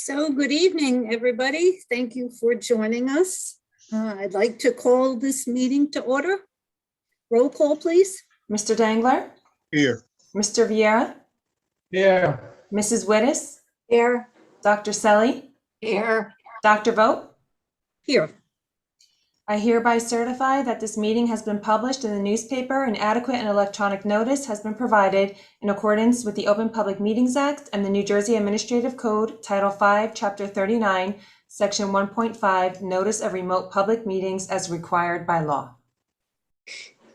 So good evening, everybody. Thank you for joining us. I'd like to call this meeting to order. Roll call, please. Mr. Dangler? Here. Mr. Vieira? Yeah. Mrs. Wittes? Here. Dr. Selly? Here. Dr. Vogt? Here. I hereby certify that this meeting has been published in the newspaper and adequate and electronic notice has been provided in accordance with the Open Public Meetings Act and the New Jersey Administrative Code, Title V, Chapter 39, Section 1.5, Notice of Remote Public Meetings as required by law.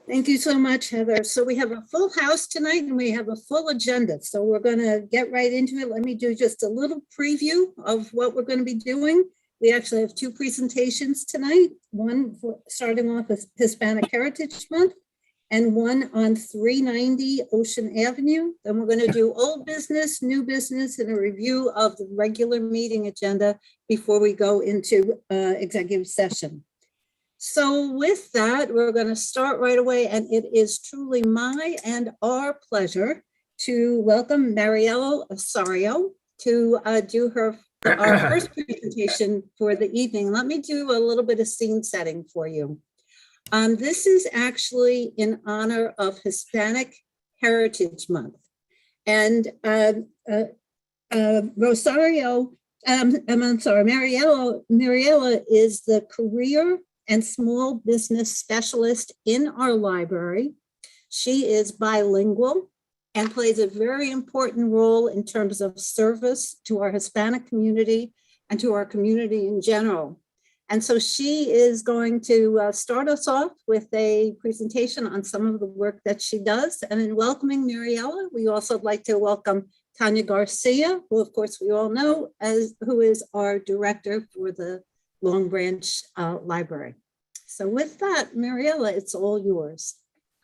Thank you so much, Heather. So we have a full house tonight and we have a full agenda. So we're going to get right into it. Let me do just a little preview of what we're going to be doing. We actually have two presentations tonight, one starting off with Hispanic Heritage Month and one on 390 Ocean Avenue. Then we're going to do old business, new business, and a review of the regular meeting agenda before we go into executive session. So with that, we're going to start right away, and it is truly my and our pleasure to welcome Mariela Osorio to do our first presentation for the evening. Let me do a little bit of scene setting for you. This is actually in honor of Hispanic Heritage Month. And Mariela is the career and small business specialist in our library. She is bilingual and plays a very important role in terms of service to our Hispanic community and to our community in general. And so she is going to start us off with a presentation on some of the work that she does. And in welcoming Mariela, we also like to welcome Tanya Garcia, who of course we all know who is our director for the Long Branch Library. So with that, Mariela, it's all yours.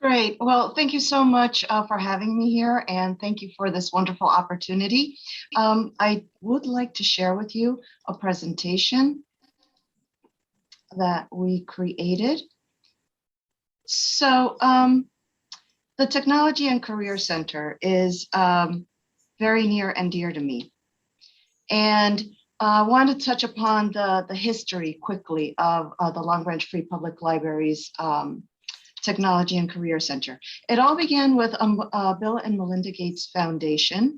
Great. Well, thank you so much for having me here, and thank you for this wonderful opportunity. I would like to share with you a presentation that we created. So the Technology and Career Center is very near and dear to me. And I want to touch upon the history quickly of the Long Branch Free Public Library's Technology and Career Center. It all began with Bill and Melinda Gates Foundation.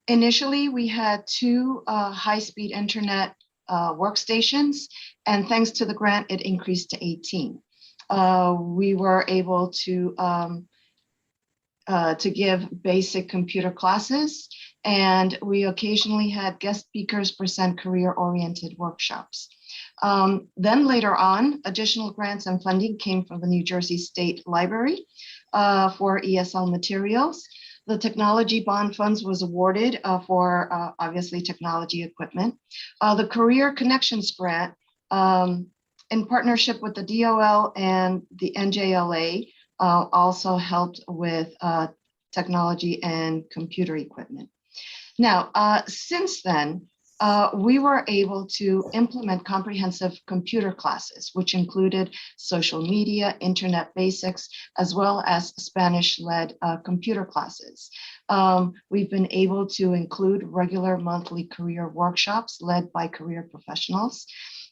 Initially, we had two high-speed internet workstations, and thanks to the grant, it increased to 18. We were able to give basic computer classes, and we occasionally had guest speakers present career-oriented workshops. Then later on, additional grants and funding came from the New Jersey State Library for ESL materials. The technology bond funds was awarded for obviously technology equipment. The Career Connections Grant in partnership with the DOL and the NJLA also helped with technology and computer equipment. Now, since then, we were able to implement comprehensive computer classes, which included social media, internet basics, as well as Spanish-led computer classes. We've been able to include regular monthly career workshops led by career professionals,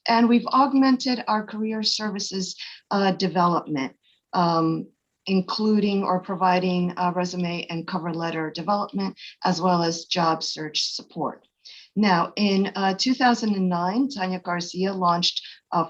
and we've augmented our career services development, including or providing resume and cover letter development, as well as job search support. Now, in 2009, Tanya Garcia launched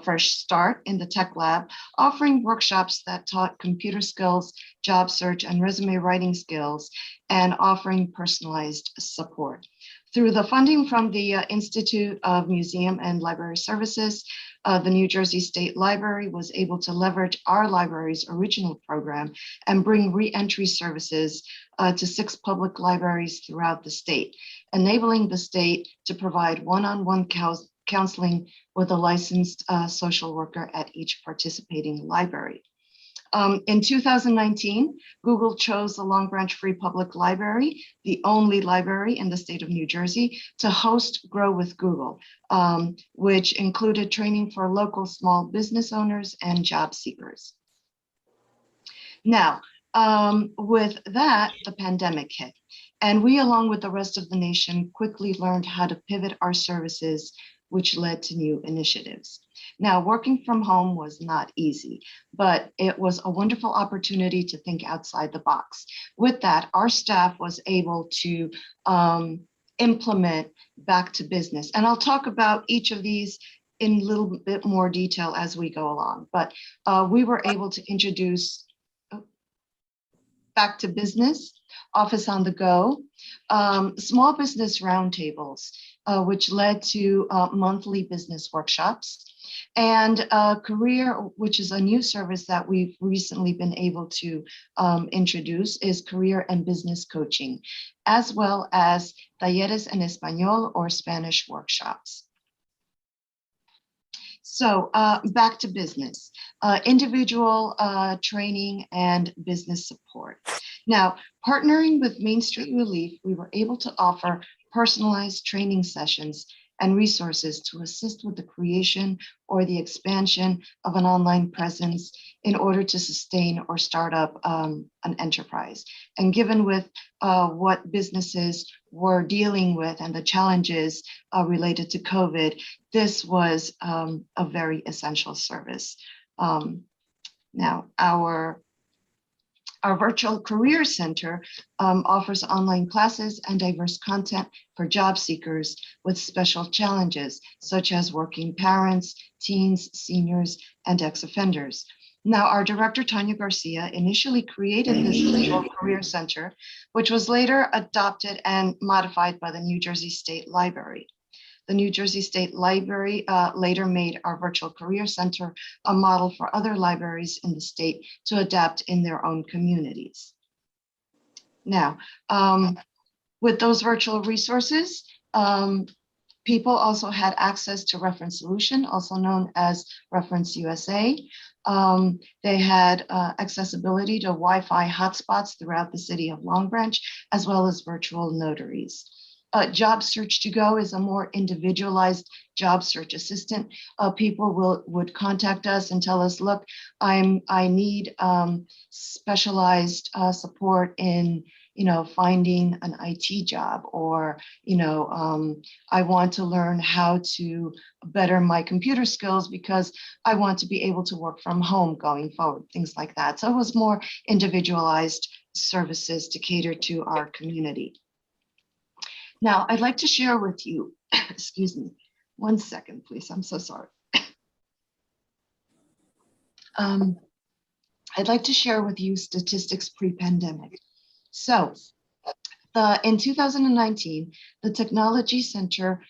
Fresh Start in the Tech Lab, offering workshops that taught computer skills, job search, and resume writing skills, and offering personalized support. Through the funding from the Institute of Museum and Library Services, the New Jersey State Library was able to leverage our library's original program and bring re-entry services to 6 public libraries throughout the state, enabling the state to provide one-on-one counseling with a licensed social worker at each participating library. In 2019, Google chose the Long Branch Free Public Library, the only library in the state of New Jersey, to host Grow with Google, which included training for local small business owners and job seekers. Now, With that, the pandemic hit. And we, along with the rest of the nation, quickly learned how to pivot our services, which led to new initiatives. Now, working from home was not easy, but it was a wonderful opportunity to think outside the box. With that, our staff was able to implement back to business. And I'll talk about each of these in a little bit more detail as we go along. But we were able to introduce back to business, office on the go, small business roundtables, which led to monthly business workshops, and career, which is a new service that we've recently been able to introduce, is career and business coaching, as well as talleres en español or Spanish workshops. So back to business, individual training and business support. Now, partnering with Main Street Relief, we were able to offer personalized training sessions and resources to assist with the creation or the expansion of an online presence in order to sustain or start up an enterprise. And given with what businesses were dealing with and the challenges related to COVID, this was a very essential service. Now, our virtual career center offers online classes and diverse content for job seekers with special challenges, such as working parents, teens, seniors, and ex-offenders. Now, our director, Tanya Garcia, initially created this virtual career center, which was later adopted and modified by the New Jersey State Library. The New Jersey State Library later made our virtual career center a model for other libraries in the state to adapt in their own communities. Now, with those virtual resources, people also had access to Reference Solution, also known as Reference USA. They had accessibility to Wi-Fi hotspots throughout the city of Long Branch, as well as virtual notaries. Job Search to Go is a more individualized job search assistant. People would contact us and tell us, look, I need specialized support in finding an IT job, or I want to learn how to better my computer skills because I want to be able to work from home going forward, things like that. So it was more individualized services to cater to our community. Now, I'd like to share with you, excuse me, 1 second, please. I'm so sorry. I'd like to share with you statistics pre-pandemic. So in 2019, the Technology Center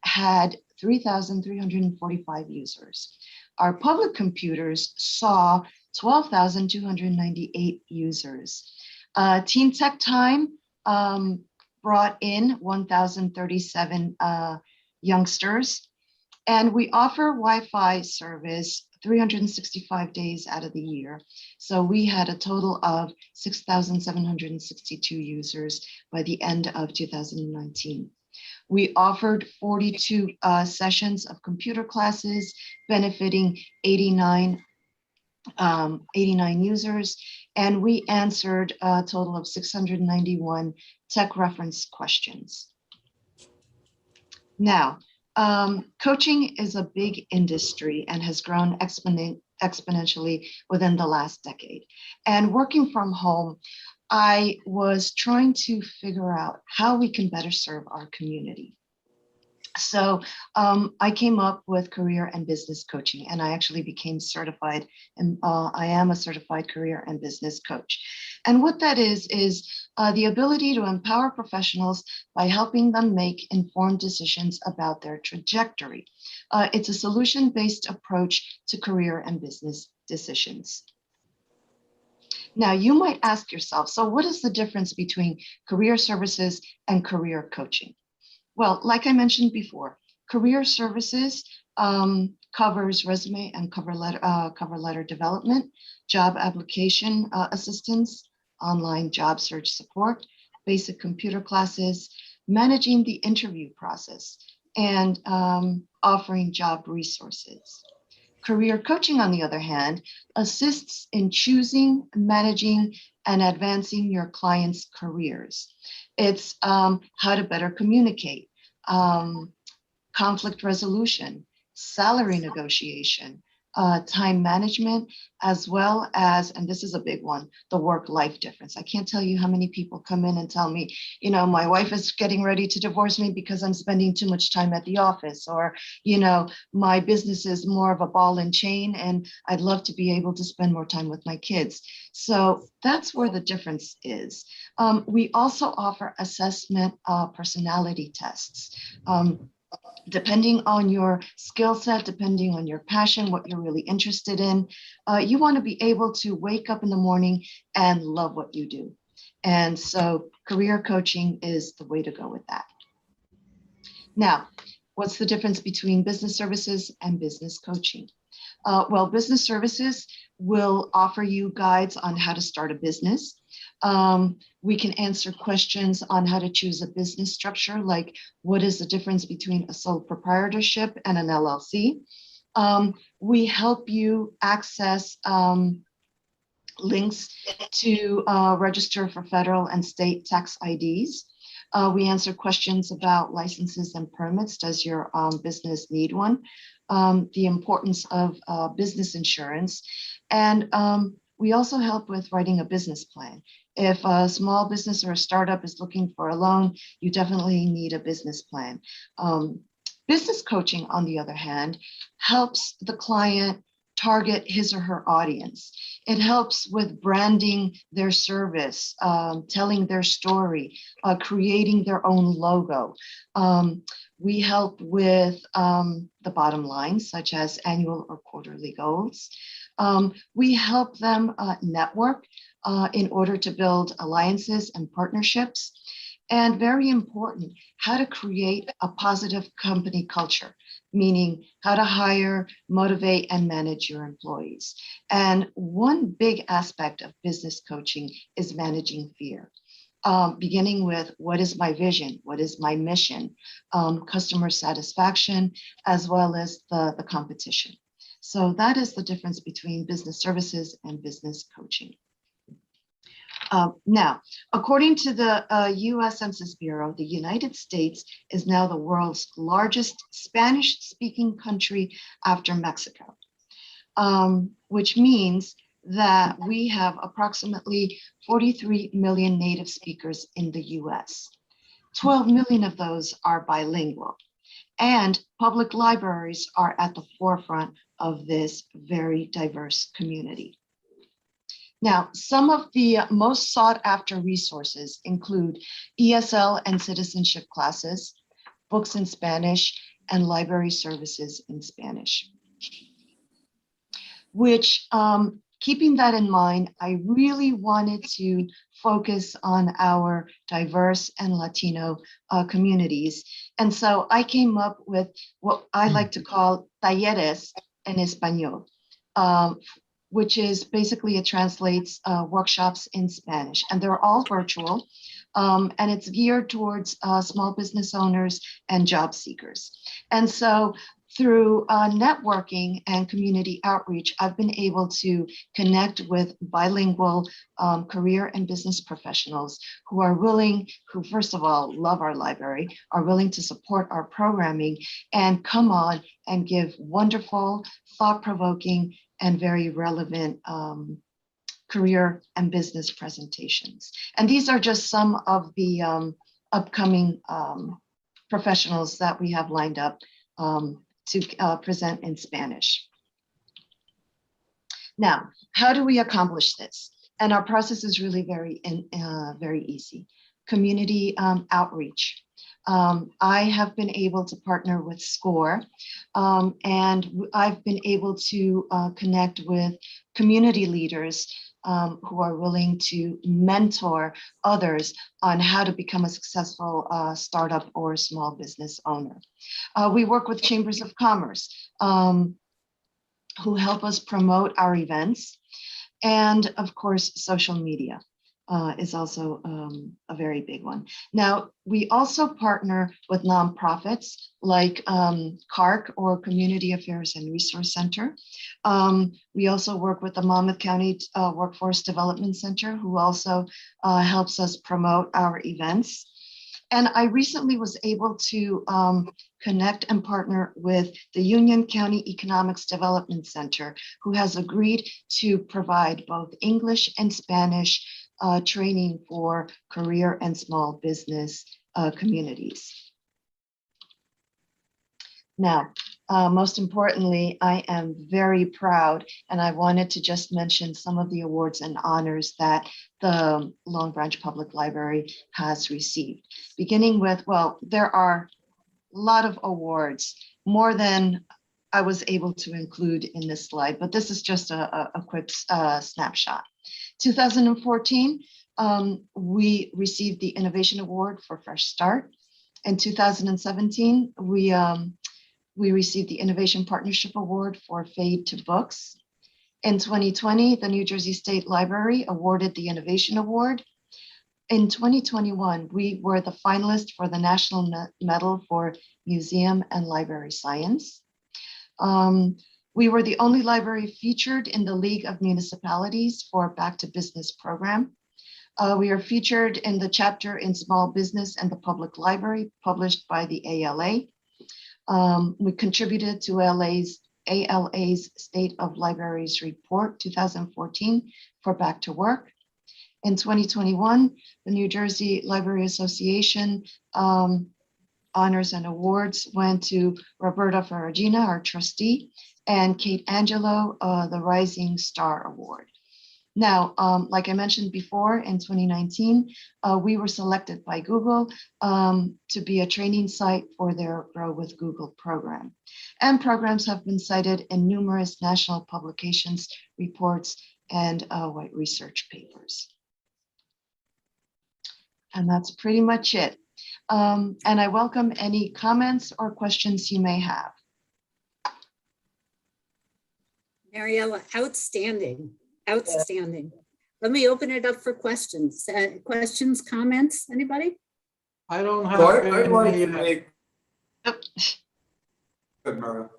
had 3,345 users. Our public computers saw 12,298 users. Teen Tech Time brought in 1,037 youngsters, and we offer Wi-Fi service 365 days out of the year. So we had a total of 6,762 users by the end of 2019. We offered 42 sessions of computer classes benefiting 89 users, and we answered a total of 691 tech reference questions. Now, coaching is a big industry and has grown exponentially within the last decade. And working from home, I was trying to figure out how we can better serve our community. So I came up with career and business coaching, and I actually became certified, and I am a certified career and business coach. And what that is the ability to empower professionals by helping them make informed decisions about their trajectory. It's a solution-based approach to career and business decisions. Now, you might ask yourself, so what is the difference between career services and career coaching? Well, like I mentioned before, career services covers resume and cover letter development, job application assistance, online job search support, basic computer classes, managing the interview process, and offering job resources. Career coaching, on the other hand, assists in choosing, managing, and advancing your clients' careers. It's how to better communicate, conflict resolution, salary negotiation, time management, as well as, and this is a big one, the work-life difference. I can't tell you how many people come in and tell me, you know, my wife is getting ready to divorce me because I'm spending too much time at the office, or, you know, my business is more of a ball and chain and I'd love to be able to spend more time with my kids. So that's where the difference is. We also offer assessment personality tests. Depending on your skill set, depending on your passion, what you're really interested in, you want to be able to wake up in the morning and love what you do. And so career coaching is the way to go with that. Now, what's the difference between business services and business coaching? Well, business services will offer you guides on how to start a business. We can answer questions on how to choose a business structure, like what is the difference between a sole proprietorship and an LLC. We help you access links to register for federal and state tax IDs. We answer questions about licenses and permits. Does your business need one? The importance of business insurance. And we also help with writing a business plan. If a small business or a startup is looking for a loan, you definitely need a business plan. Business coaching, on the other hand, helps the client target his or her audience. It helps with branding their service, telling their story, creating their own logo. We help with the bottom line, such as annual or quarterly goals. We help them network in order to build alliances and partnerships. And very important, how to create a positive company culture, meaning how to hire, motivate, and manage your employees. And one big aspect of business coaching is managing fear. Beginning with what is my vision, what is my mission, customer satisfaction, as well as the competition. So that is the difference between business services and business coaching. Now, according to the US Census Bureau, the United States is now the world's largest Spanish-speaking country after Mexico, which means that we have approximately 43 million native speakers in the US. 12 million of those are bilingual, and public libraries are at the forefront of this very diverse community. Now, some of the most sought after resources include ESL and citizenship classes, books in Spanish, and library services in Spanish. Which, keeping that in mind, I really wanted to focus on our diverse and Latino communities. And so I came up with what I like to call talleres en español, which is basically, it translates workshops in Spanish, and they're all virtual, and it's geared towards small business owners and job seekers. And so through networking and community outreach, I've been able to connect with bilingual career and business professionals who are willing, who first of all love our library, are willing to support our programming and come on and give wonderful, thought-provoking, and very relevant career and business presentations. And these are just some of the upcoming professionals that we have lined up to present in Spanish. Now, how do we accomplish this? And our process is really very easy. Community outreach. I have been able to partner with SCORE, and I've been able to connect with community leaders who are willing to mentor others on how to become a successful startup or small business owner. We work with chambers of commerce who help us promote our events, and of course, social media. is also a very big one. Now, we also partner with nonprofits like CARC, or Community Affairs and Resource Center. We also work with the Monmouth County Workforce Development Center, who also helps us promote our events. And I recently was able to connect and partner with the Union County Economics Development Center, who has agreed to provide both English and Spanish training for career and small business communities. Now, most importantly, I am very proud, and I wanted to just mention some of the awards and honors that the Long Branch Public Library has received. Beginning with, well, there are a lot of awards, more than I was able to include in this slide, but this is just a quick snapshot. 2014, we received the Innovation Award for Fresh Start. In 2017, we received the Innovation Partnership Award for Fade to Books. In 2020, the New Jersey State Library awarded the Innovation Award. In 2021, we were the finalist for the National Medal for Museum and Library Science. We were the only library featured in the League of Municipalities for Back to Business program. We are featured in the chapter in Small Business and the Public Library, published by the ALA. We contributed to ALA's State of Libraries Report 2014 for Back to Work. In 2021, the New Jersey Library Association honors and awards went to Roberta Faragina, our trustee, and Kate Angelo, the Rising Star Award. Now, like I mentioned before, in 2019, we were selected by Google to be a training site for their Grow with Google program. And programs have been cited in numerous national publications, reports, and white research papers. And that's pretty much it. And I welcome any comments or questions you may have. Mariella, outstanding, outstanding. Let me open it up for questions. Questions, comments, anybody? I don't have So I wanted any. to make. Good, Mario.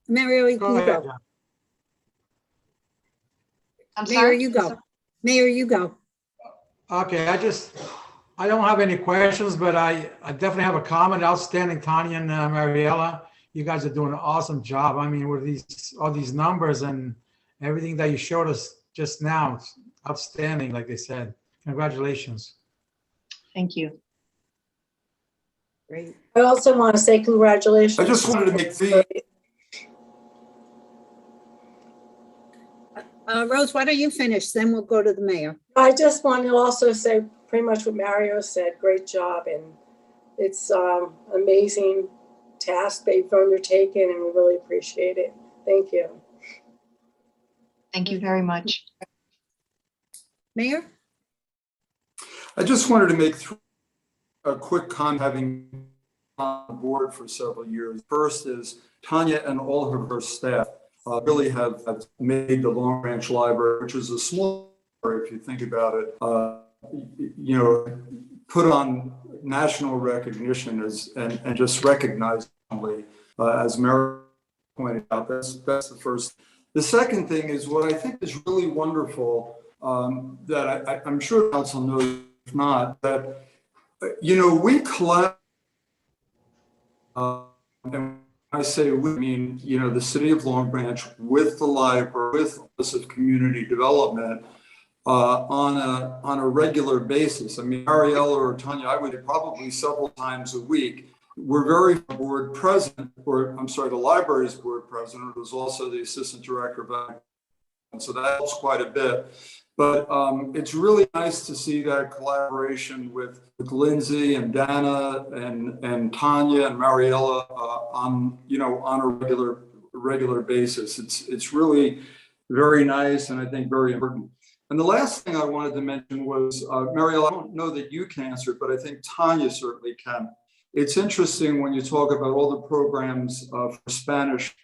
Mario, you Go ahead, go. John. I'm Mayor, sorry. you go. Mayor, you go. Okay, I don't have any questions, but I definitely have a comment. Outstanding, Tanya and Mariella. You guys are doing an awesome job. I mean, with all these numbers and everything that you showed us just now, it's outstanding, like they said. Congratulations. Thank you. Great. I also want to say congratulations. I just wanted to make the. Rose, why don't you finish? Then we'll go to the mayor. I just want to also say pretty much what Mario said. Great job. And it's amazing task that you've undertaken, and we really appreciate it. Thank you. Thank you very much. Mayor? I just wanted to make a quick comment, having been on the board for several years. First is Tanya and all of her staff really have made the Long Branch Library, which is a small library if you think about it, put on national recognition and just recognized as Mary pointed out. That's the first. The second thing is what I think is really wonderful that I'm sure council knows, if not, that we collaborate. And I say we, I mean, the city of Long Branch with the library, with Office of Community Development on a regular basis. I mean, Mariella or Tanya, I would probably several times a week. We're very board president, or I'm sorry, the library's board president was also the assistant director of, so that helps quite a bit. But it's really nice to see that collaboration with Lindsay and Dana and Tanya and Mariella on a regular basis. It's really very nice and I think very important. And the last thing I wanted to mention was, Mariella, I don't know that you can answer it, but I think Tanya certainly can. It's interesting when you talk about all the programs for Spanish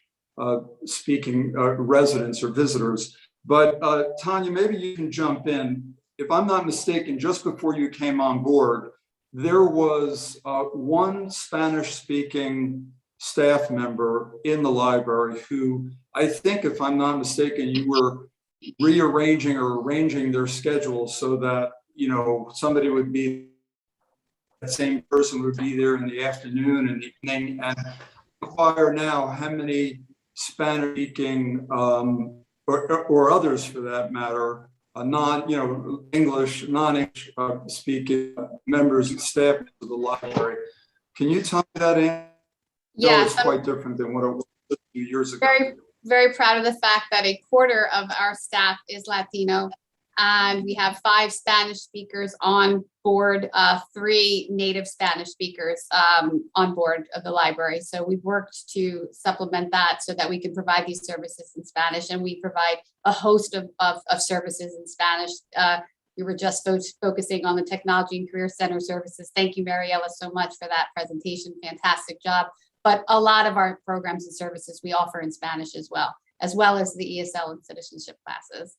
speaking residents or visitors. But Tanya, maybe you can jump in. if I'm not mistaken, just before you came on board, there was one Spanish-speaking staff member in the library who, I think, if I'm not mistaken, you were rearranging or arranging their schedule so that, you know, somebody would be, that same person would be there in the afternoon and evening. And inquire now how many Spanish-speaking or others for that matter, non-English speaking members and staff of the library. Can you tell me that, Ann? Yes, No, it's quite different than what it was a few years ago. very proud of the fact that a quarter of our staff is Latino, and we have 5 Spanish speakers on board, 3 native Spanish speakers on board of the library. So we've worked to supplement that so that we can provide these services in Spanish, and we provide a host of services in Spanish. We were just focusing on the Technology and Career Center services. Thank you, Mariella, so much for that presentation. Fantastic job. But a lot of our programs and services we offer in Spanish as well as the ESL and citizenship classes.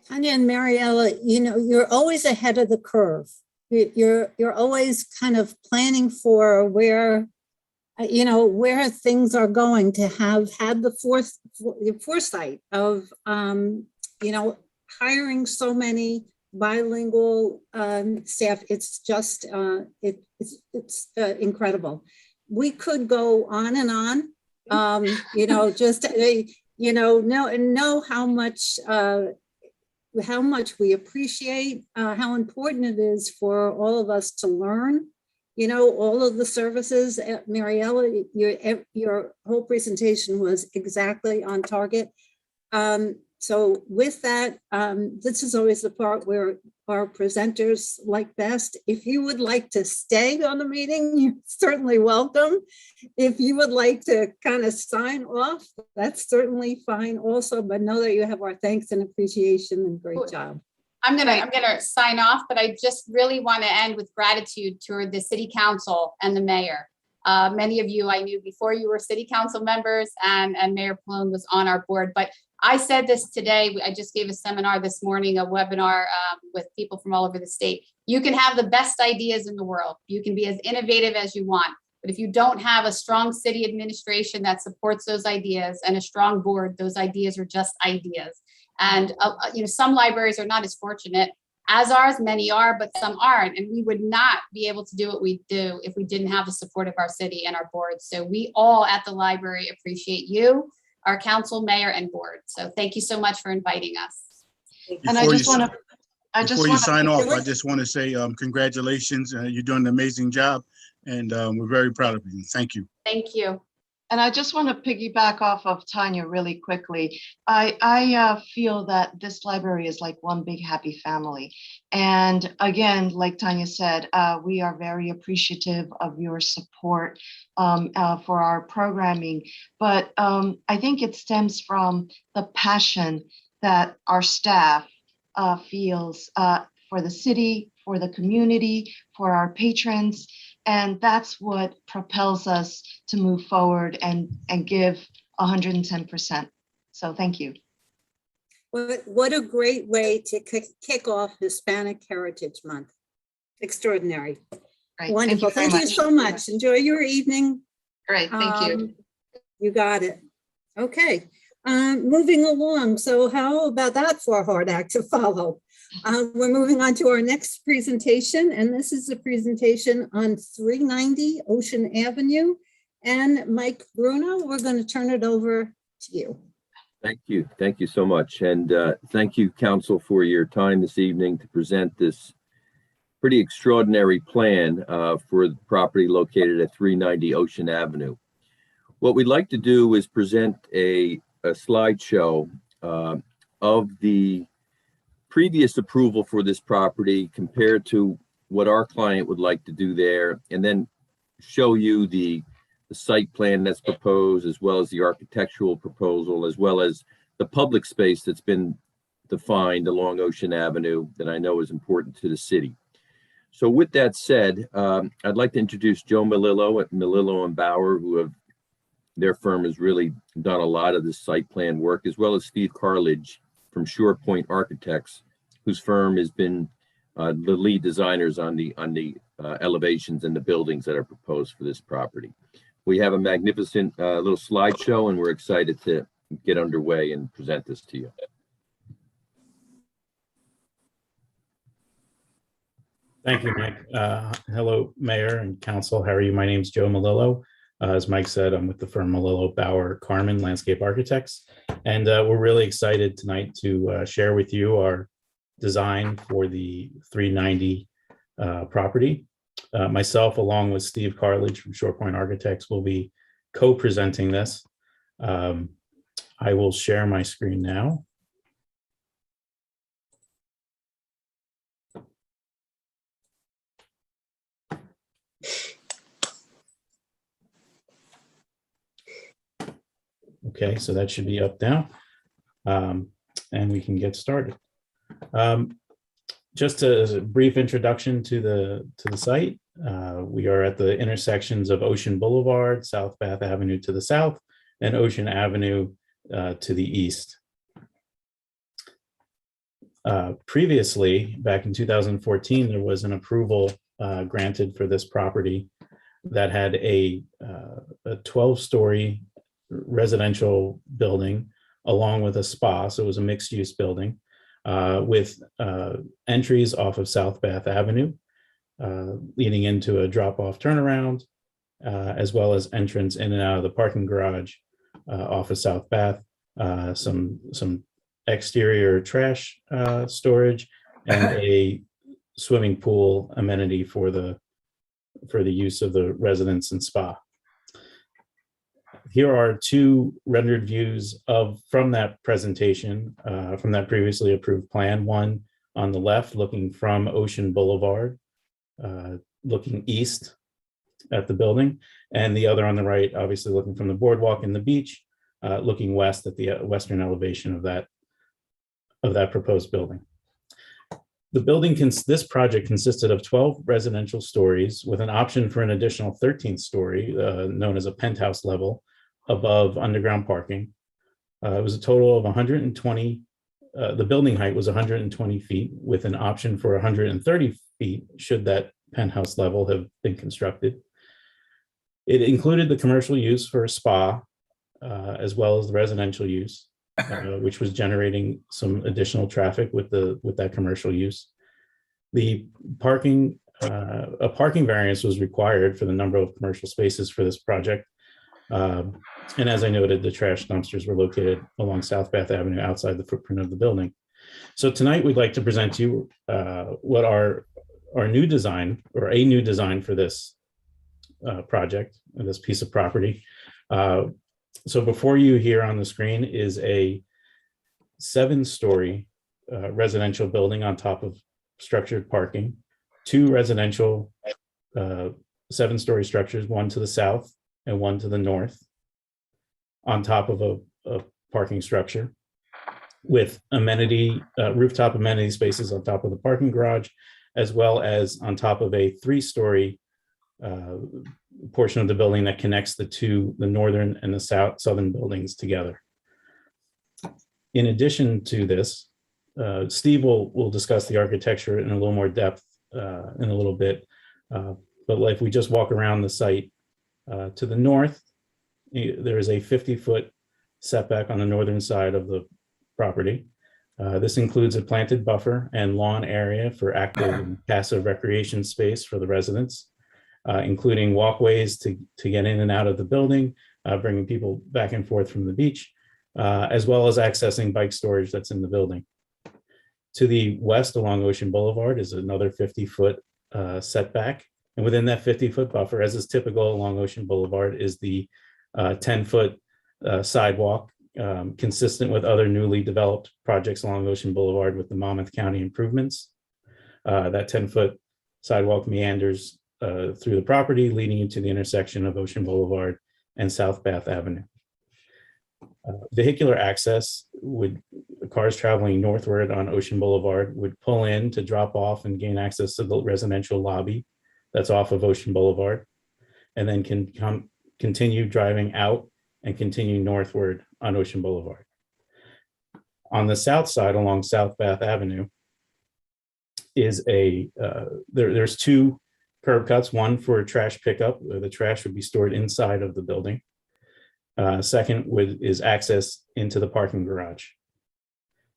Tanya and Mariella, you know, you're always ahead of the curve. You're always kind of planning for where, you know, where things are going, to have had the foresight of, you know, hiring so many bilingual staff. It's just, it's incredible. We could go on and on, you know, just, you know how much we appreciate, how important it is for all of us to learn, you know, all of the services. Mariella, your whole presentation was exactly on target. So with that, this is always the part where our presenters like best. If you would like to stay on the meeting, you're certainly welcome. If you would like to kind of sign off, that's certainly fine also, but know that you have our thanks and appreciation and great job. I'm gonna sign off, but I just really want to end with gratitude toward the City Council and the Mayor. Many of you I knew before you were City Council members, and Mayor Pallone was on our board, but I said this today. I just gave a seminar this morning, a webinar with people from all over the state. You can have the best ideas in the world. You can be as innovative as you want. But if you don't have a strong city administration that supports those ideas and a strong board, those ideas are just ideas. And you know, some libraries are not as fortunate as ours. Many are, but some aren't. And we would not be able to do what we do if we didn't have the support of our city and our board. So we all at the library appreciate you, our council, mayor, and board. So thank you so much for inviting us. And I just want to, before you sign off, I just want to say congratulations. You're doing an amazing job, and we're very proud of you. Thank you. Thank you. And I just want to piggyback off of Tanya really quickly. I feel that this library is like one big happy family. And again, like Tanya said, we are very appreciative of your support for our programming. But I think it stems from the passion that our staff feels for the city, for the community, for our patrons. And that's what propels us to move forward and give 110%. So thank you. What a great way to kick off Hispanic Heritage Month. Extraordinary. Great. Wonderful. Thank you so much. Enjoy your evening. Great. Thank you. You got it. Okay. Moving along. So how about that for a hard act to follow? We're moving on to our next presentation, and this is a presentation on 390 Ocean Avenue. And Mike Bruno, we're going to turn it over to you. Thank you. Thank you so much. And thank you, Council, for your time this evening to present this pretty extraordinary plan for the property located at 390 Ocean Avenue. What we'd like to do is present a slideshow of the previous approval for this property compared to what our client would like to do there, and then show you the site plan that's proposed, as well as the architectural proposal, as well as the public space that's been defined along Ocean Avenue that I know is important to the city. So with that said, I'd like to introduce Joe Melillo at Melillo & Bauer, their firm has really done a lot of this site plan work, as well as Steve Carledge from Shore Point Architects, whose firm has been the lead designers on the elevations and the buildings that are proposed for this property. We have a magnificent little slideshow, and we're excited to get underway and present this to you. Thank you, Mike. Hello, Mayor and Council. How are you? My name is Joe Malillo. As Mike said, I'm with the firm Malillo Bauer Carmen Landscape Architects, and we're really excited tonight to share with you our design for the 390 property. Myself, along with Steve Carledge from Shore Point Architects, will be co-presenting this. I will share my screen now. Okay, so that should be up now, and we can get started. Just as a brief introduction to the site, we are at the intersections of Ocean Boulevard, South Bath Avenue to the south, and Ocean Avenue to the east. Previously, back in 2014, there was an approval granted for this property that had a 12-story residential building along with a spa. So it was a mixed-use building with entries off of South Bath Avenue, leading into a drop-off turnaround, as well as entrance in and out of the parking garage off of South Bath, some exterior trash storage, and a swimming pool amenity for the use of the residents and spa. Here are two rendered views from that presentation, from that previously approved plan. One on the left, looking from Ocean Boulevard, looking east at the building, and the other on the right, obviously looking from the boardwalk and the beach, looking west at the western elevation of that proposed building. The building, this project consisted of 12 residential stories with an option for an additional 13th story, known as a penthouse level, above underground parking. It was a total of 120, the building height was 120 feet with an option for 130 feet should that penthouse level have been constructed. It included the commercial use for a spa, as well as the residential use, which was generating some additional traffic with that commercial use. The parking, a parking variance was required for the number of commercial spaces for this project. And as I noted, the trash dumpsters were located along South Bath Avenue outside the footprint of the building. So tonight we'd like to present to you what our new design, or a new design for this project, this piece of property. So before you here on the screen is a 7-story residential building on top of structured parking, 2 residential 7-story structures, one to the south and one to the north, on top of a parking structure with rooftop amenity spaces on top of the parking garage, as well as on top of a 3-story portion of the building that connects the northern and the southern buildings together. In addition to this, Steve will discuss the architecture in a little more depth in a little bit, but if we just walk around the site, to the north, there is a 50-foot setback on the northern side of the property. This includes a planted buffer and lawn area for active and passive recreation space for the residents, including walkways to get in and out of the building, bringing people back and forth from the beach, as well as accessing bike storage that's in the building. To the west along Ocean Boulevard is another 50-foot setback. And within that 50-foot buffer, as is typical along Ocean Boulevard, is the 10-foot sidewalk, consistent with other newly developed projects along Ocean Boulevard with the Monmouth County improvements. That 10-foot sidewalk meanders through the property, leading you to the intersection of Ocean Boulevard and South Bath Avenue. Vehicular access cars traveling northward on Ocean Boulevard would pull in to drop off and gain access to the residential lobby that's off of Ocean Boulevard, and then can continue driving out and continue northward on Ocean Boulevard. On the south side along South Bath Avenue is there's two curb cuts, one for trash pickup, where the trash would be stored inside of the building. Second is access into the parking garage.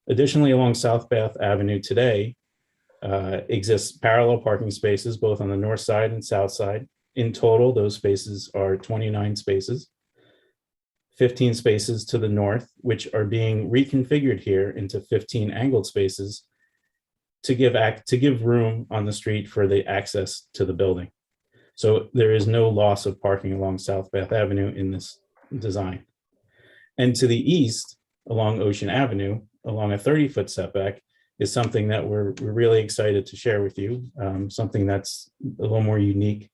Additionally, along South Bath Avenue today exists parallel parking spaces, both on the north side and south side. In total, those spaces are 29 spaces, 15 spaces to the north, which are being reconfigured here into 15 angled spaces to give room on the street for the access to the building. So there is no loss of parking along South Bath Avenue in this design. And to the east, along Ocean Avenue, along a 30-foot setback, is something that we're really excited to share with you, something that's a little more unique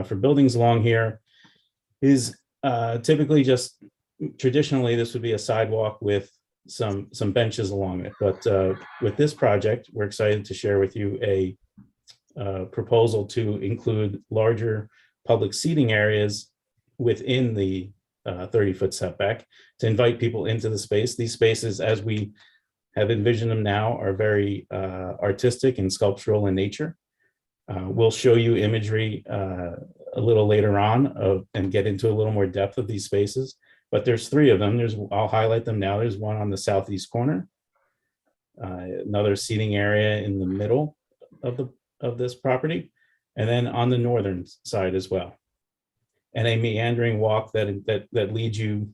for buildings along here. Is typically just traditionally this would be a sidewalk with some benches along it, but with this project we're excited to share with you a proposal to include larger public seating areas within the 30-foot setback to invite people into the space. These spaces, as we have envisioned them now, are very artistic and sculptural in nature. We'll show you imagery a little later on and get into a little more depth of these spaces, but there's three of them. I'll highlight them now. There's one on the southeast corner, another seating area in the middle of this property, and then on the northern side as well, and a meandering walk that leads you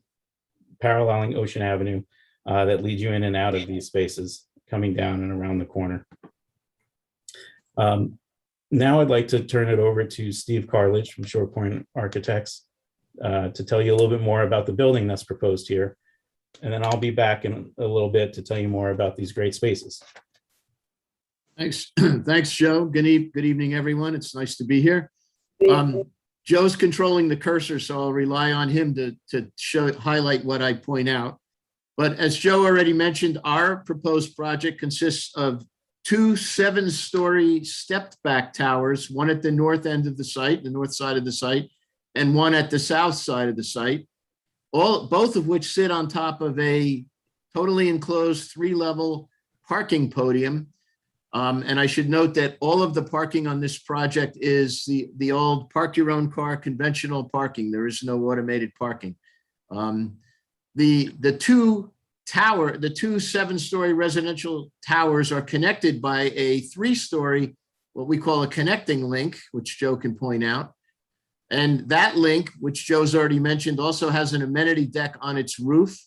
paralleling Ocean Avenue, that leads you in and out of these spaces, coming down and around the corner. Now I'd like to turn it over to Steve Carledge from Shore Point Architects to tell you a little bit more about the building that's proposed here. And then I'll be back in a little bit to tell you more about these great spaces. Thanks. Thanks, Joe. Good evening, everyone. It's nice to be here. Joe's controlling the cursor, so I'll rely on him to highlight what I point out. But as Joe already mentioned, our proposed project consists of two 7-story stepped back towers, one at the north end of the site, the north side of the site, and one at the south side of the site, both of which sit on top of a totally enclosed 3-level parking podium. And I should note that all of the parking on this project is the old park your own car conventional parking. There is no automated parking. The two 7-story residential towers are connected by a 3-story, what we call a connecting link, which Joe can point out. And that link, which Joe's already mentioned, also has an amenity deck on its roof,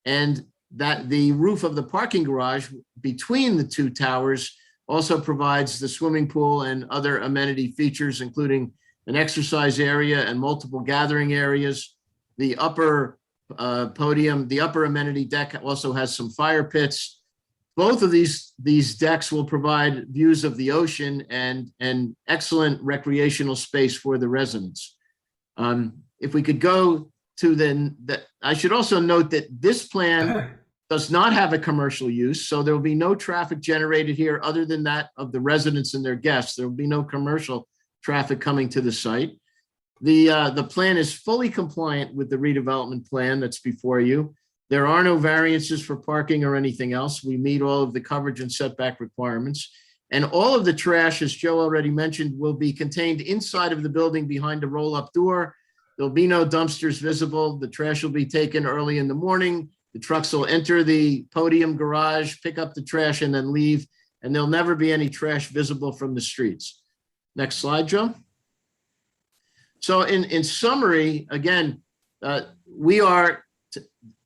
and that the roof of the parking garage between the two towers also provides the swimming pool and other amenity features, including an exercise area and multiple gathering areas. The upper podium, the upper amenity deck also has some fire pits. Both of these decks will provide views of the ocean and excellent recreational space for the residents. If we could go to I should also note that this plan does not have a commercial use, so there will be no traffic generated here other than that of the residents and their guests. There will be no commercial traffic coming to the site. The plan is fully compliant with the redevelopment plan that's before you. There are no variances for parking or anything else. We meet all of the coverage and setback requirements. And all of the trash, as Joe already mentioned, will be contained inside of the building behind a roll-up door. There'll be no dumpsters visible. The trash will be taken early in the morning. The trucks will enter the podium garage, pick up the trash, and then leave. And there'll never be any trash visible from the streets. Next slide, Joe. So in summary, again, the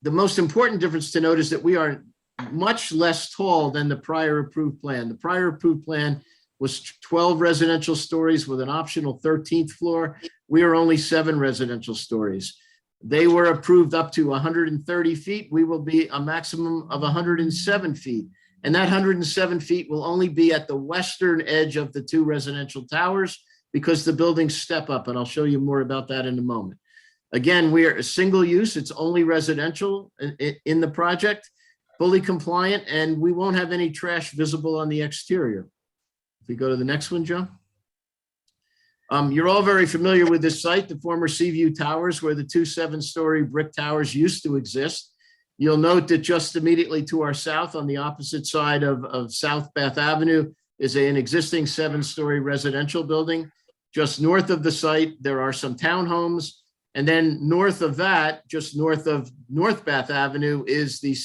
most important difference to note is that we are much less tall than the prior approved plan. The prior approved plan was 12 residential stories with an optional 13th floor. We are only 7 residential stories. They were approved up to 130 feet. We will be a maximum of 107 feet. And that 107 feet will only be at the western edge of the 2 residential towers because the buildings step up, and I'll show you more about that in a moment. Again, we are a single use. It's only residential in the project, fully compliant, and we won't have any trash visible on the exterior. If we go to the next one, Joe. You're all very familiar with this site, the former Seaview Towers, where the 2 7-story brick towers used to exist. You'll note that just immediately to our south, on the opposite side of South Bath Avenue, is an existing 7-story residential building. Just north of the site, there are some townhomes. And then north of that, just north of North Bath Avenue, is the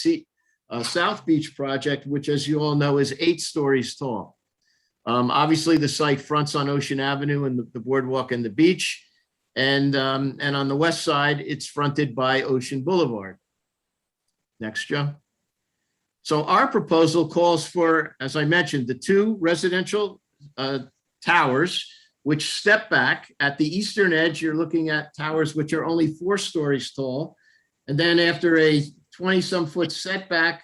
South Beach project, which, as you all know, is 8 stories tall. Obviously, the site fronts on Ocean Avenue and the boardwalk and the beach. And on the west side, it's fronted by Ocean Boulevard. Next, Joe. So our proposal calls for, as I mentioned, the 2 residential towers, which step back. At the eastern edge, you're looking at towers which are only 4 stories tall. And then after a 20-some foot setback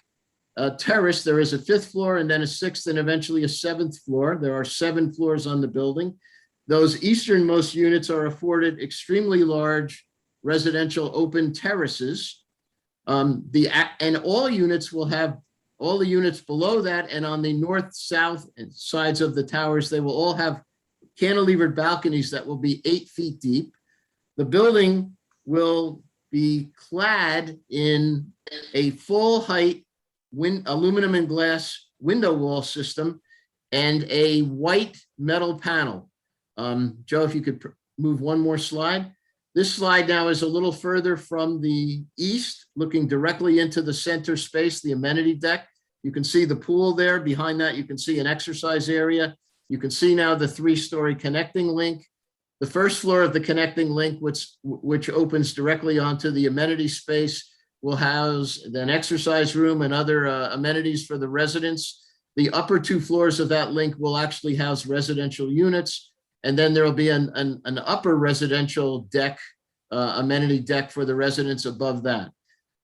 terrace, there is a 5th floor and then a 6th and eventually a 7th floor. There are 7 floors on the building. Those easternmost units are afforded extremely large residential open terraces. And all units will have, all the units below that and on the north-south sides of the towers, they will all have cantilevered balconies that will be 8 feet deep. The building will be clad in a full height aluminum and glass window wall system and a white metal panel. Joe, if you could move one more slide. This slide now is a little further from the east, looking directly into the center space, the amenity deck. You can see the pool there. Behind that, you can see an exercise area. You can see now the 3-story connecting link. The first floor of the connecting link, which opens directly onto the amenity space, will house an exercise room and other amenities for the residents. The upper 2 floors of that link will actually house residential units. And then there will be an upper residential deck, amenity deck for the residents above that.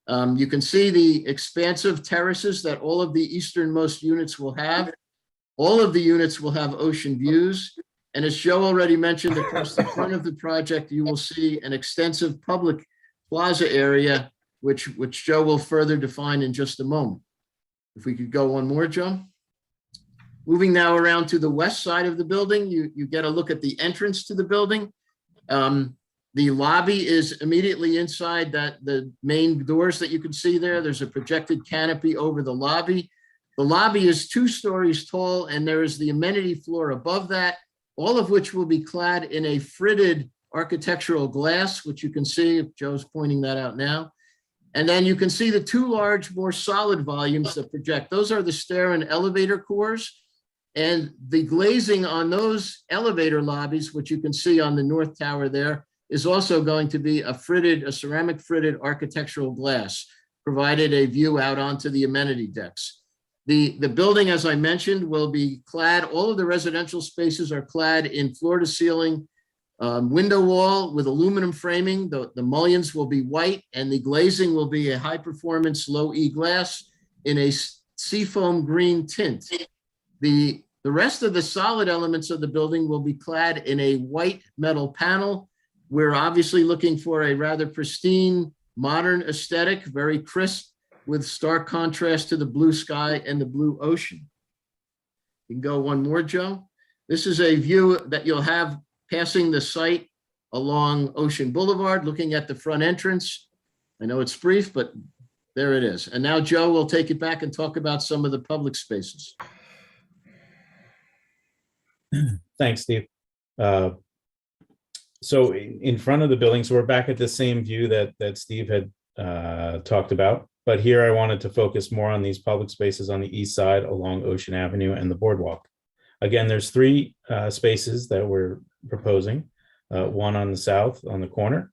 You can see the expansive terraces that all of the easternmost units will have. All of the units will have ocean views. And as Joe already mentioned, across the front of the project, you will see an extensive public plaza area, which Joe will further define in just a moment. If we could go one more, Joe. Moving now around to the west side of the building, you get a look at the entrance to the building. The lobby is immediately inside the main doors that you can see there. There's a projected canopy over the lobby. The lobby is 2 stories tall, and there is the amenity floor above that, all of which will be clad in a fritted architectural glass, which you can see if Joe's pointing that out now. And then you can see the 2 large, more solid volumes that project. Those are the stair and elevator cores. And the glazing on those elevator lobbies, which you can see on the north tower there, is also going to be a ceramic fritted architectural glass, provided a view out onto the amenity decks. The building, as I mentioned, will be clad, all of the residential spaces are clad in floor to ceiling window wall with aluminum framing. The mullions will be white and the glazing will be a high performance low E glass in a seafoam green tint. The rest of the solid elements of the building will be clad in a white metal panel. We're obviously looking for a rather pristine, modern aesthetic, very crisp, with stark contrast to the blue sky and the blue ocean. You can go one more, Joe. This is a view that you'll have passing the site along Ocean Boulevard, looking at the front entrance. I know it's brief, but there it is. And now Joe will take it back and talk about some of the public spaces. Thanks, Steve. So in front of the building, so we're back at the same view that Steve had talked about, but here I wanted to focus more on these public spaces on the east side along Ocean Avenue and the boardwalk. Again, there's 3 spaces that we're proposing, one on the south on the corner,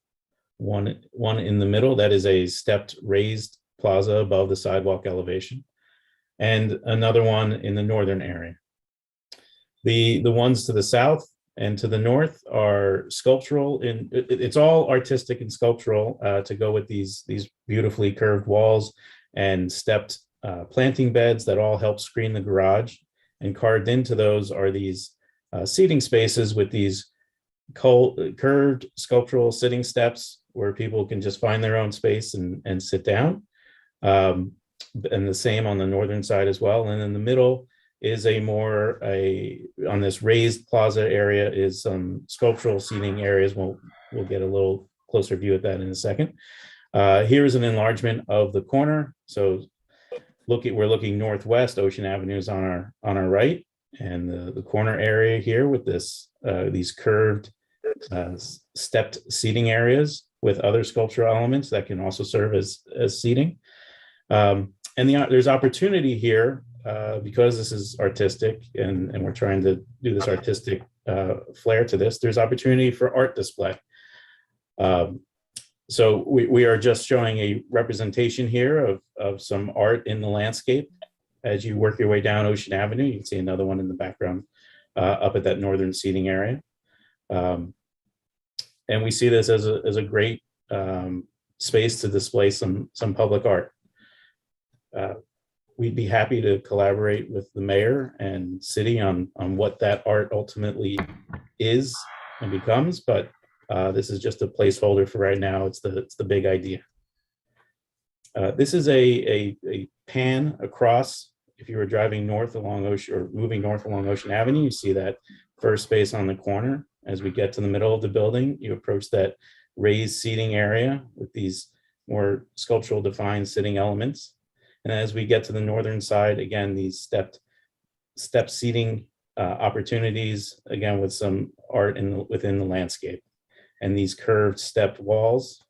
one in the middle that is a stepped raised plaza above the sidewalk elevation, and another one in the northern area. The ones to the south and to the north are sculptural, it's all artistic and sculptural to go with these beautifully curved walls and stepped planting beds that all help screen the garage. And carved into those are these seating spaces with these curved sculptural sitting steps where people can just find their own space and sit down. And the same on the northern side as well. And in the middle is on this raised plaza area is some sculptural seating areas. We'll get a little closer view at that in a second. Here is an enlargement of the corner. So we're looking northwest. Ocean Avenue is on our right, and the corner area here with these curved stepped seating areas with other sculptural elements that can also serve as seating. There's opportunity here because this is artistic and we're trying to do this artistic flair to this. There's opportunity for art display. So we are just showing a representation here of some art in the landscape. As you work your way down Ocean Avenue, you can see another one in the background up at that northern seating area. And we see this as a great space to display some public art. We'd be happy to collaborate with the mayor and city on what that art ultimately is and becomes, but this is just a placeholder for right now. It's the big idea. This is a pan across. If you were driving north along Ocean or moving north along Ocean Avenue, you see that first space on the corner. As we get to the middle of the building, you approach that raised seating area with these more sculptural defined sitting elements. And as we get to the northern side, again, these step seating opportunities, again, with some art within the landscape. And these curved stepped walls,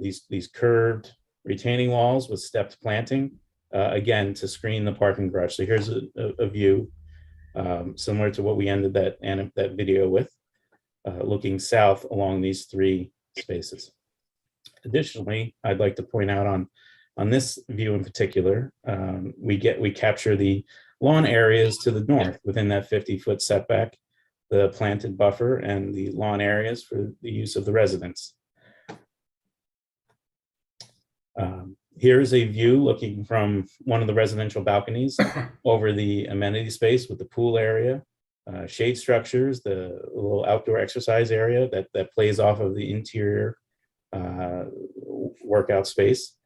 these curved retaining walls with stepped planting, again, to screen the parking garage. So here's a view similar to what we ended that video with, looking south along these three spaces. Additionally, I'd like to point out on this view in particular, we capture the lawn areas to the north within that 50-foot setback, the planted buffer, and the lawn areas for the use of the residents. Here's a view looking from one of the residential balconies over the amenity space with the pool area, shade structures, the little outdoor exercise area that plays off of the interior workout space.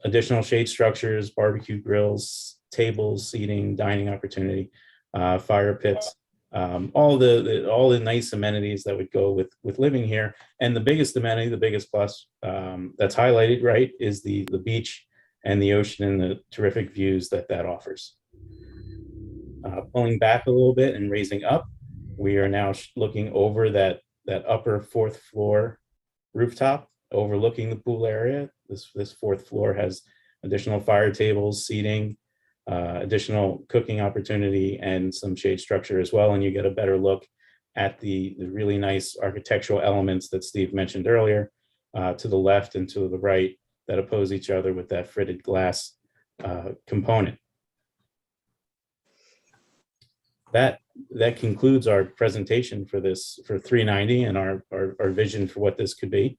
Additional shade structures, barbecue grills, tables, seating, dining opportunity, fire pits, all the nice amenities that would go with living here. And the biggest amenity, the biggest plus that's highlighted, right, is the beach and the ocean and the terrific views that offers. Pulling back a little bit and raising up, we are now looking over that upper 4th floor rooftop overlooking the pool area. This 4th floor has additional fire tables, seating, additional cooking opportunity, and some shade structure as well. And you get a better look at the really nice architectural elements that Steve mentioned earlier, to the left and to the right, that oppose each other with that fritted glass component. That concludes our presentation for 390 and our vision for what this could be.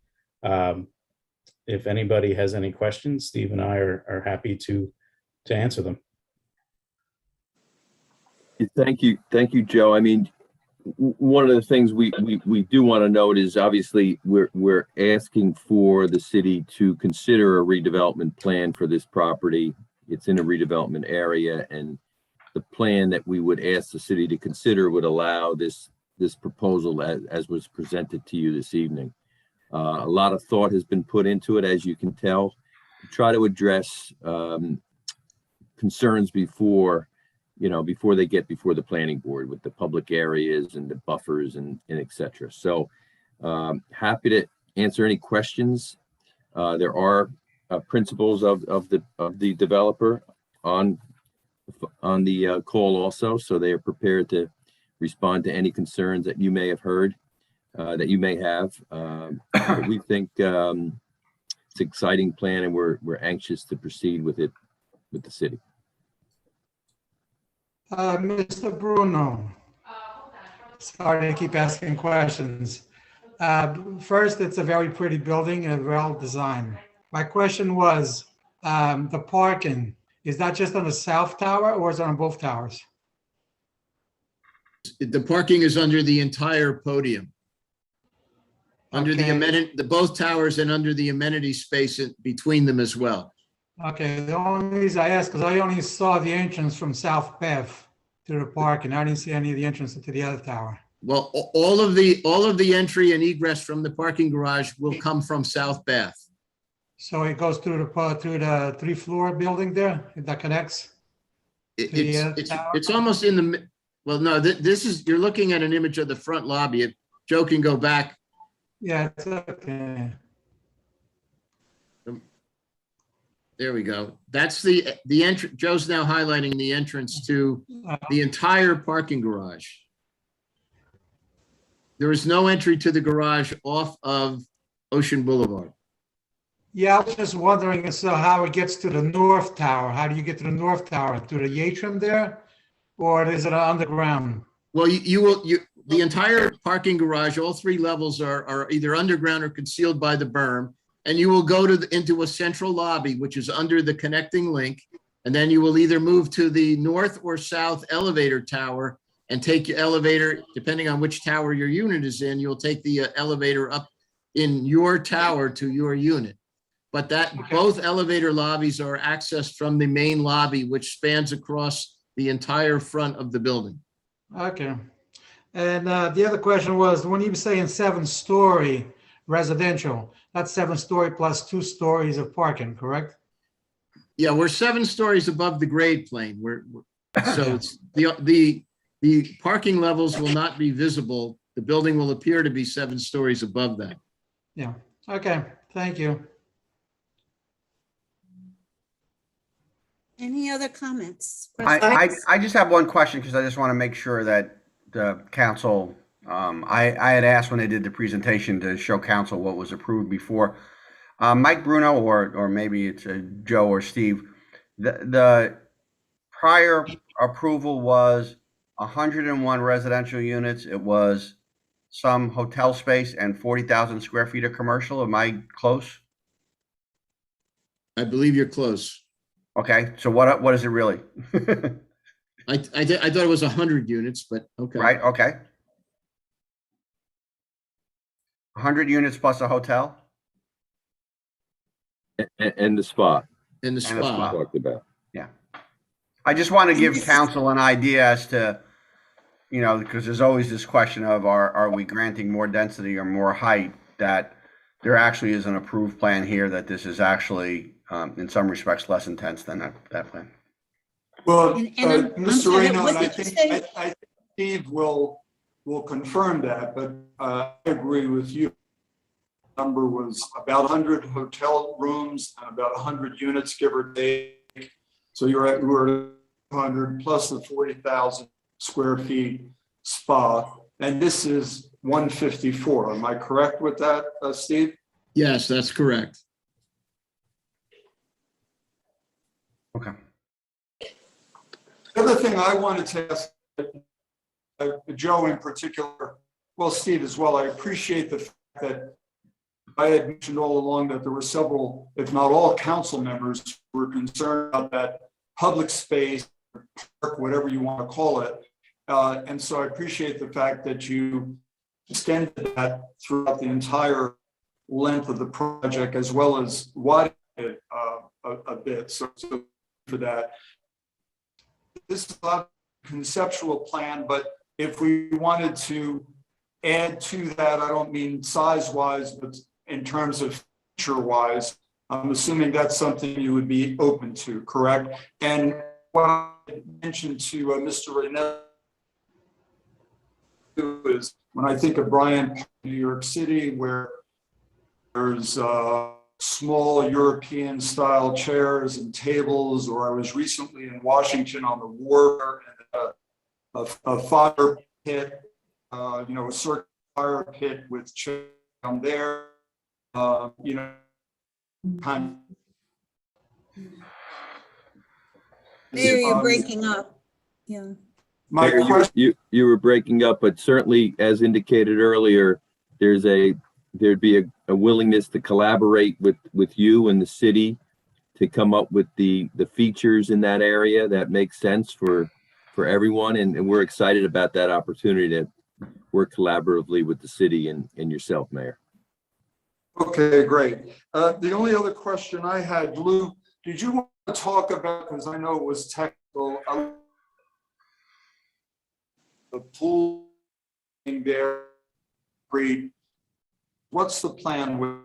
If anybody has any questions, Steve and I are happy to answer them. Thank you, Joe. I mean, one of the things we do want to note is obviously we're asking for the city to consider a redevelopment plan for this property. It's in a redevelopment area, and the plan that we would ask the city to consider would allow this proposal as was presented to you this evening. A lot of thought has been put into it, as you can tell, to try to address concerns before they get before the planning board with the public areas and the buffers and et cetera. So happy to answer any questions. There are principals of the developer on the call also, so they are prepared to respond to any concerns that you may have heard, that you may have. But we think it's an exciting plan, and we're anxious to proceed with it with the city. Mr. Bruno. Sorry to keep asking questions. First, it's a very pretty building and well designed. My question was, the parking, is that just on the south tower or is it on both towers? The parking is under the entire podium. Under the amenity, both towers, and under the amenity space between them as well. Okay, the only reason I asked, because I only saw the entrance from South Bev to the park, and I didn't see any of the entrance to the other tower. Well, all of the entry and egress from the parking garage will come from South Bath. So it goes through the 3-floor building there that connects? It's almost in the, well, no, this is, you're looking at an image of the front lobby. If Joe can go back. Yeah, it's okay. There we go. That's the entrance. Joe's now highlighting the entrance to the entire parking garage. There is no entry to the garage off of Ocean Boulevard. Yeah, I was just wondering how it gets to the north tower. How do you get to the north tower? Through the atrium there? Or is it underground? Well, the entire parking garage, all 3 levels are either underground or concealed by the berm. And you will go into a central lobby, which is under the connecting link. And then you will either move to the north or south elevator tower and take your elevator, depending on which tower your unit is in, you'll take the elevator up in your tower to your unit. But both elevator lobbies are accessed from the main lobby, which spans across the entire front of the building. Okay. And the other question was, when you were saying 7-story residential, that's 7-story plus 2 stories of parking, correct? Yeah, we're 7 stories above the grade plane. So it's the parking levels will not be visible. The building will appear to be 7 stories above that. Yeah. Okay. Thank you. Any other comments? I just have one question because I just want to make sure that the council, I had asked when they did the presentation to show council what was approved before. Mike Bruno, or maybe it's Joe or Steve, the prior approval was 101 residential units. It was some hotel space and 40,000 square feet of commercial. Am I close? I believe you're close. Okay, so what is it really? I thought it was 100 units, but okay. Right, okay. 100 units plus a hotel? And the spa. And the spa. Talked about. Yeah. I just want to give council an idea as to, because there's always this question of are we granting more density or more height, that there actually is an approved plan here that this is actually in some respects less intense than that plan. Well, And Mr. Reno, and I what did you think say? Steve will confirm that, but I agree with you. Number was about 100 hotel rooms and about 100 units, give or take. So you were 100 plus the 40,000 square feet spa, and this is 154. Am I correct with that, Steve? Yes, that's correct. Okay. The other thing I wanted to ask, Joe in particular, well, Steve as well, I appreciate the fact that I had mentioned all along that there were several, if not all, council members who were concerned about that public space, park, whatever you want to call it. And so I appreciate the fact that you extended that throughout the entire length of the project, as well as widened it a bit. So for that. This is not a conceptual plan, but if we wanted to add to that, I don't mean size-wise, but in terms of feature-wise, I'm assuming that's something you would be open to, correct? And what I mentioned to Mr. Renette is when I think of Bryant, New York City, where there's small European style chairs and tables, or I was recently in Washington on the wharf, a fire pit, a circular fire pit with chairs down there, kind of. You're breaking up. Yeah. My Mayor, question, you were breaking up, but certainly, as indicated earlier, there'd be a willingness to collaborate with you and the city to come up with the features in that area that make sense for everyone. And we're excited about that opportunity to work collaboratively with the city and yourself, Mayor. okay, great. The only other question I had, Lou, did you want to talk about, because I know it was technical, the pool buried. What's the plan with?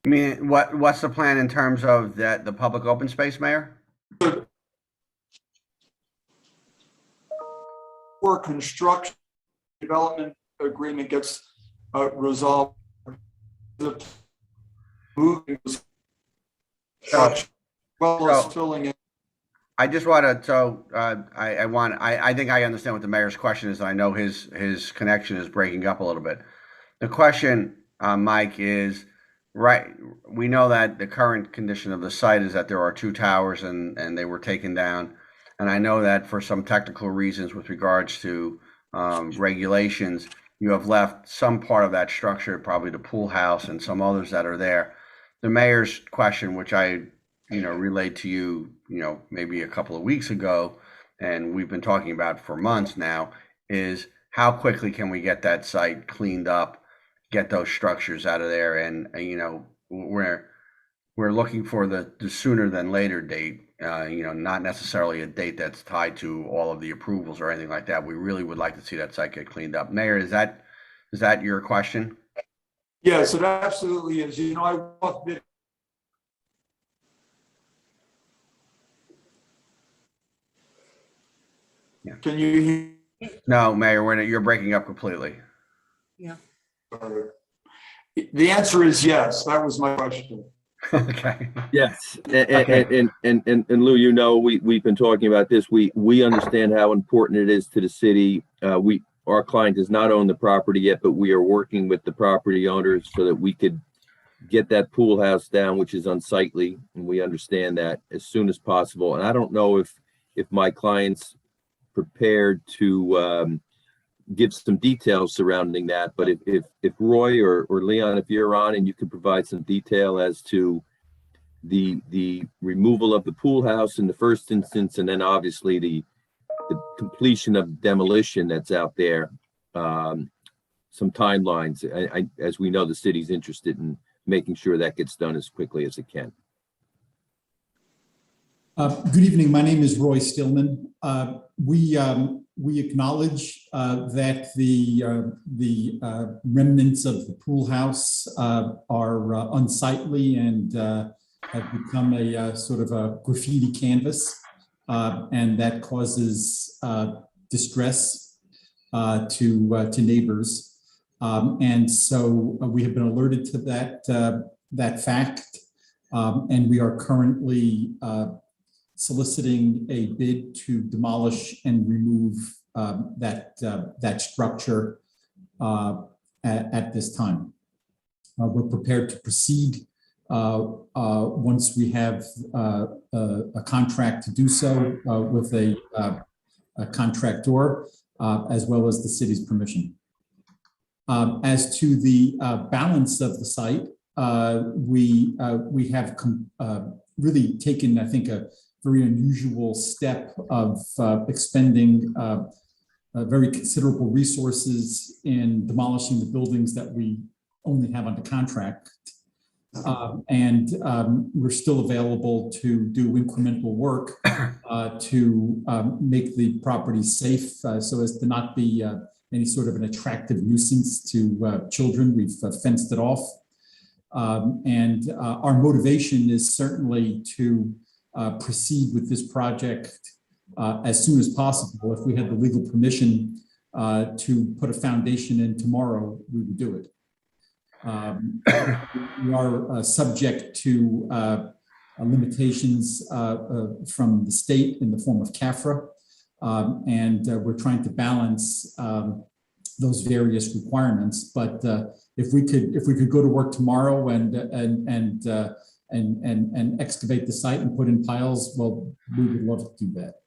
I mean, what's the plan in terms of that, the public open space, Mayor? For construction development agreement gets resolved, the moving well as filling in. I just want to, so I think I understand what the mayor's question is. I know his connection is breaking up a little bit. The question, Mike, is, right, we know that the current condition of the site is that there are 2 towers and they were taken down. And I know that for some technical reasons with regards to regulations, you have left some part of that structure, probably the pool house and some others that are there. The mayor's question, which I relayed to you, maybe a couple of weeks ago, and we've been talking about for months now, is how quickly can we get that site cleaned up, get those structures out of there, and we're looking for the sooner than later date. Not necessarily a date that's tied to all of the approvals or anything like that. We really would like to see that site get cleaned up. Mayor, is that your question? Yes, it absolutely is. I walked it. Yeah. Can you hear? No, Mayor, you're breaking up completely. Yeah. The answer is yes. That was my question. Okay. Yes, and Lou, we've been talking about this. We understand how important it is to the city. Our client does not own the property yet, but we are working with the property owners so that we could get that pool house down, which is unsightly, and we understand that as soon as possible. And I don't know if my client's prepared to give some details surrounding that, but if Roy or Leon, if you're on and you could provide some detail as to the removal of the pool house in the first instance, and then obviously the completion of demolition that's out there, some timelines. As we know, the city's interested in making sure that gets done as quickly as it can. Good evening. My name is Roy Stillman. We acknowledge that the remnants of the pool house are unsightly and have become a sort of a graffiti canvas, and that causes distress to neighbors. And so we have been alerted to that fact, and we are currently soliciting a bid to demolish and remove that structure at this time. We're prepared to proceed once we have a contract to do so with a contractor, as well as the city's permission. As to the balance of the site, we have really taken, I think, a very unusual step of expending very considerable resources in demolishing the buildings that we only have under contract. And we're still available to do incremental work to make the property safe so as to not be any sort of an attractive nuisance to children. We've fenced it off. And our motivation is certainly to proceed with this project as soon as possible. If we had the legal permission to put a foundation in tomorrow, we would do it. We are subject to limitations from the state in the form of CAFRA, and we're trying to balance those various requirements. But if we could go to work tomorrow and excavate the site and put in piles, well, we would love to do that.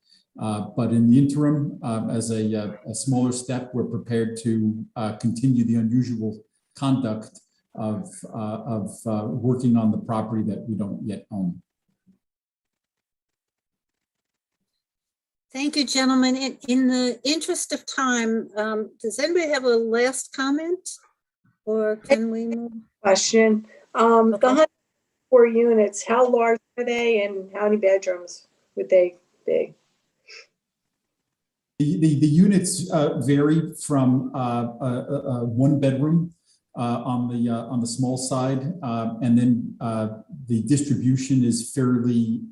But in the interim, as a smaller step, we're prepared to continue the unusual conduct of working on the property that we don't yet own. Thank you, gentlemen. In the interest of time, does anybody have a last comment, or can we move? Question. The 104 units, how large are they and how many bedrooms would they be? The units vary from one bedroom on the small side, and then the distribution is fairly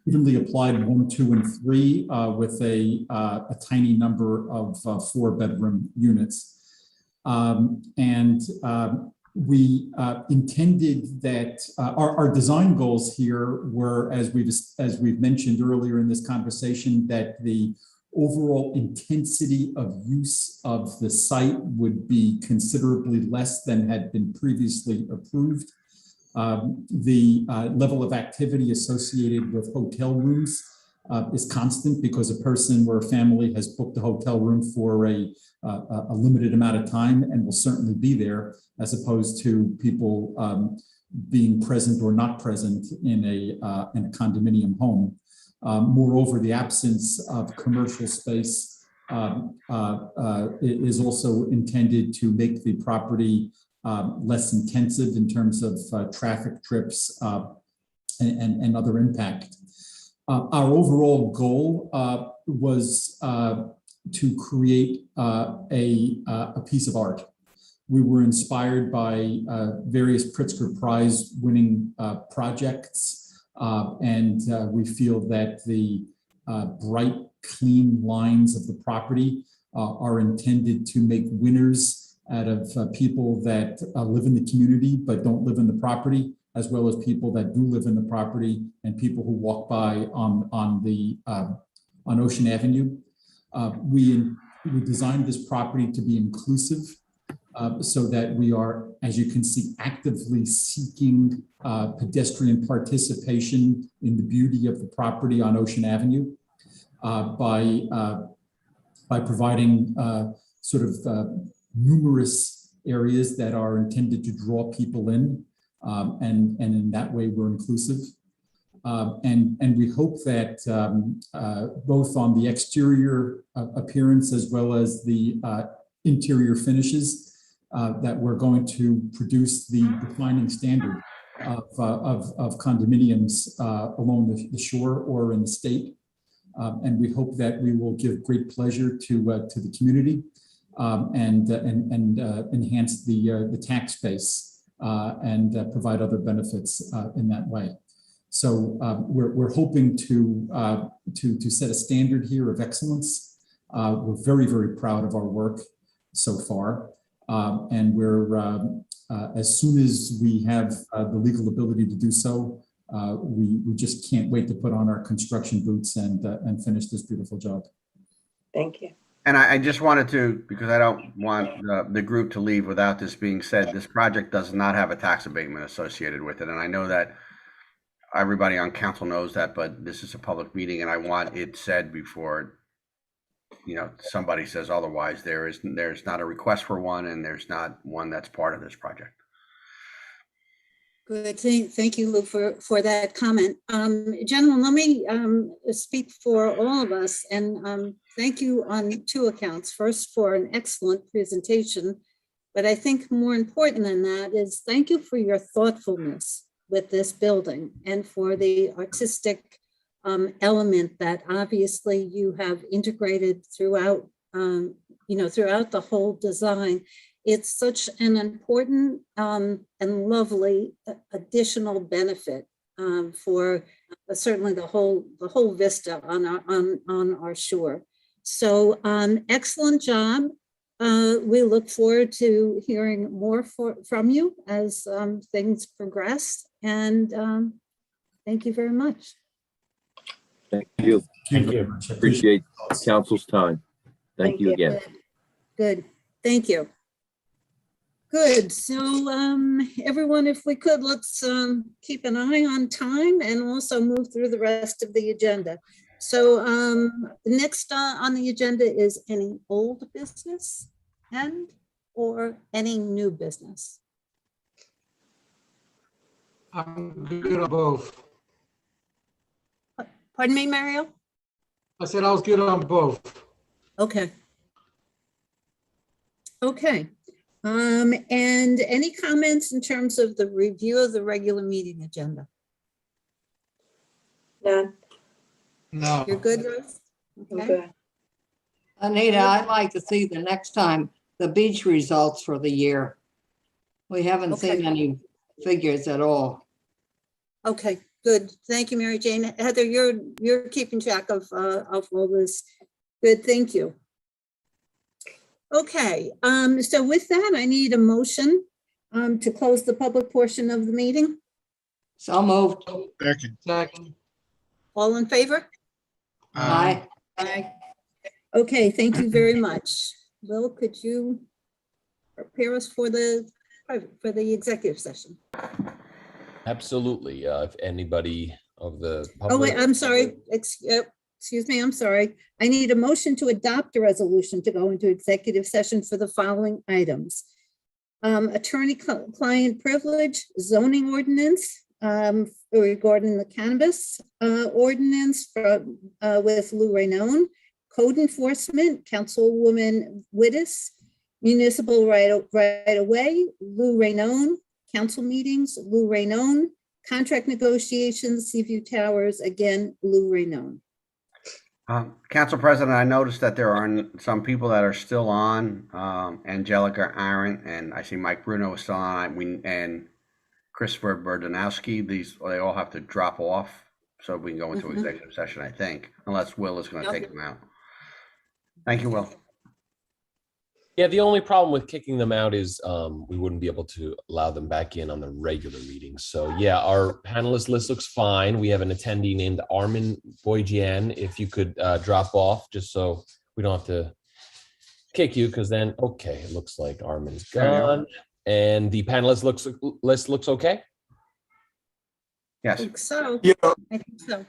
evenly applied 1, 2, and 3 with a tiny number of 4-bedroom units. We intended that our design goals here were, as we've mentioned earlier in this conversation, that the overall intensity of use of the site would be considerably less than had been previously approved. The level of activity associated with hotel rooms is constant because a person or a family has booked a hotel room for a limited amount of time and will certainly be there, as opposed to people being present or not present in a condominium home. Moreover, the absence of commercial space is also intended to make the property less intensive in terms of traffic trips and other impact. Our overall goal was to create a piece of art. We were inspired by various Pritzker Prize winning projects, and we feel that the bright, clean lines of the property are intended to make winners out of people that live in the community but don't live in the property, as well as people that do live in the property and people who walk by on Ocean Avenue. We designed this property to be inclusive, so that we are, as you can see, actively seeking pedestrian participation in the beauty of the property on Ocean Avenue by providing sort of numerous areas that are intended to draw people in, and in that way we're inclusive. And we hope that both on the exterior appearance as well as the interior finishes, that we're going to produce the defining standard of condominiums along the shore or in the state. And we hope that we will give great pleasure to the community and enhance the tax base and provide other benefits in that way. So we're hoping to set a standard here of excellence. We're very, very proud of our work so far. And we're, as soon as we have the legal ability to do so, we just can't wait to put on our construction boots and finish this beautiful job. Thank you. And I just wanted to, because I don't want the group to leave without this being said, this project does not have a tax abatement associated with it. And I know that everybody on council knows that, but this is a public meeting and I want it said before, somebody says otherwise. There's not a request for one, and there's not one that's part of this project. Good. Thank you, Lou, for that comment. Gentlemen, let me speak for all of us and thank you on 2 accounts. First, for an excellent presentation, but I think more important than that is thank you for your thoughtfulness with this building and for the artistic element that obviously you have integrated throughout, throughout the whole design. It's such an important and lovely additional benefit for certainly the whole vista on our shore. So excellent job. We look forward to hearing more from you as things progress. And thank you very much. Thank you. Thank you. Appreciate council's time. Thank you again. Good. Thank you. Good. So everyone, if we could, let's keep an eye on time and also move through the rest of the agenda. So next on the agenda is any old business or any new business. I'm good on both. Pardon me, Mario? I said I was good on both. Okay. Okay. And any comments in terms of the review of the regular meeting agenda? None. No. You're good, Rose? Okay. Okay. Anita, I'd like to see the next time the beach results for the year. We haven't seen Okay. any figures at all. Okay, good. Thank you, Mary Jane. Heather, you're keeping track of all this. Good, thank you. Okay, so with that, I need a motion to close the public portion of the meeting. So moved. Second. Second. All in favor? Aye. Okay, thank you very much. Will, could you prepare us for the executive session? Absolutely. If anybody of the Oh, wait, public. I'm sorry. Excuse me, I'm sorry. I need a motion to adopt a resolution to go into executive session for the following items. Attorney-client privilege, zoning ordinance regarding the cannabis ordinance with Lou Rainone, code enforcement, Councilwoman Wittes, municipal right-of-way, Lou Rainone, council meetings, Lou Rainone, contract negotiations, Seaview Towers, again, Lou Rainone. Council President, I noticed that there are some people that are still on, Angelica Aaron, and I see Mike Bruno is still on, and Christopher Burdanowski. They all have to drop off, so we can go into executive session, I think, unless Will is going to take them out. Thank you, Will. Yeah, the only problem with kicking them out is we wouldn't be able to allow them back in on the regular meetings. So yeah, our panelist list looks fine. We have an attendee named Armin Boyjian. If you could drop off, just so we don't have to kick you, because then, okay, it looks like Armin's gone. And the panelist list looks okay? Yes. I think so. Yeah. I think so.